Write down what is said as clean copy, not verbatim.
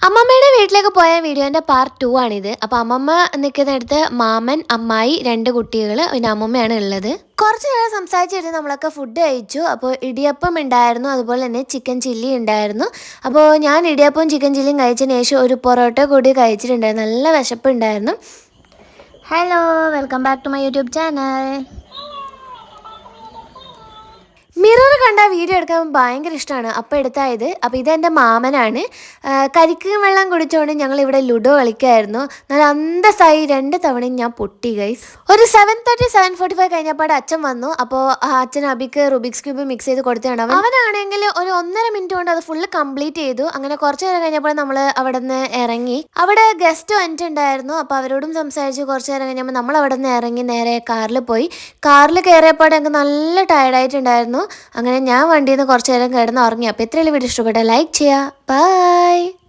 അമ്മമ്മയുടെ വീട്ടിലേക്ക് പോയ വീഡിയോൻ്റെ പാർട്ട് 2 ആണിത്. അപ്പോൾ അമ്മമ്മ നിൽക്കുന്നിടത്ത് മാമൻ, അമ്മായി, 2 കുട്ടികൾ, പിന്നെ അമ്മമ്മയാണ് ഉള്ളത്. കുറച്ച് നേരം സംസാരിച്ചിരുന്ന് നമ്മളൊക്കെ ഫുഡ് കഴിച്ചു. അപ്പോൾ ഇടിയപ്പം ഉണ്ടായിരുന്നു, അതുപോലെ തന്നെ ചിക്കൻ ചില്ലി ഉണ്ടായിരുന്നു. അപ്പോൾ ഞാൻ ഇടിയപ്പവും ചിക്കൻ ചില്ലിയും കഴിച്ചതിന് ശേഷം ഒരു പൊറോട്ട കൂടി കഴിച്ചിട്ടുണ്ടായിരുന്നു. നല്ല വിശപ്പുണ്ടായിരുന്നു. Hello, welcome back to my YouTube channel. Mirror കണ്ട വീഡിയോ എടുക്കാൻ ഭയങ്കര ഇഷ്ടമാണ്. അപ്പോൾ എടുത്തായത്. അപ്പോൾ ഇതെൻ്റെ മാമനാണ്. കരിക്കും വെള്ളം കുടിച്ചുകൊണ്ട് ഞങ്ങൾ ഇവിടെ ലുഡോ കളിക്കുമായിരുന്നു. നല്ല അന്തസ്സായി 2 തവണയും ഞാൻ പൊട്ടി ഗൈസ്. ഒരു 7:30 7:45 കഴിഞ്ഞപ്പോൾ അച്ഛൻ വന്നു. അപ്പോൾ അച്ഛൻ അബിക്ക് റുബിക്സ് ക്യൂബ് മിക്സ് ചെയ്ത് കൊടുത്തിട്ടുണ്ട്. അവനാണെങ്കിൽ ഒരു 1.5 മിനിറ്റ് കൊണ്ട് അത് ഫുള്ള് കംപ്ലീറ്റ് ചെയ്തു. അങ്ങനെ കുറച്ച് നേരം കഴിഞ്ഞപ്പോൾ നമ്മൾ അവിടെ നിന്ന് ഇറങ്ങി. അവിടെ ഗസ്റ്റ് വന്നിട്ടുണ്ടായിരുന്നു. അപ്പോൾ അവരോടും സംസാരിച്ച് കുറച്ച് നേരം കഴിഞ്ഞപ്പോൾ നമ്മൾ അവിടെ നിന്ന് ഇറങ്ങി നേരെ കാറിൽ പോയി. കാറിൽ കയറിയപ്പോൾ എനിക്ക് നല്ല ടയർഡായിട്ടുണ്ടായിരുന്നു. അങ്ങനെ ഞാൻ വണ്ടിയിൽ നിന്ന് കുറച്ച് നേരം കിടന്ന് ഉറങ്ങി. അപ്പോൾ ഇത്രയും വീഡിയോ ഇഷ്ടപ്പെട്ട ലൈക്ക് ചെയ്യുക. ബൈ.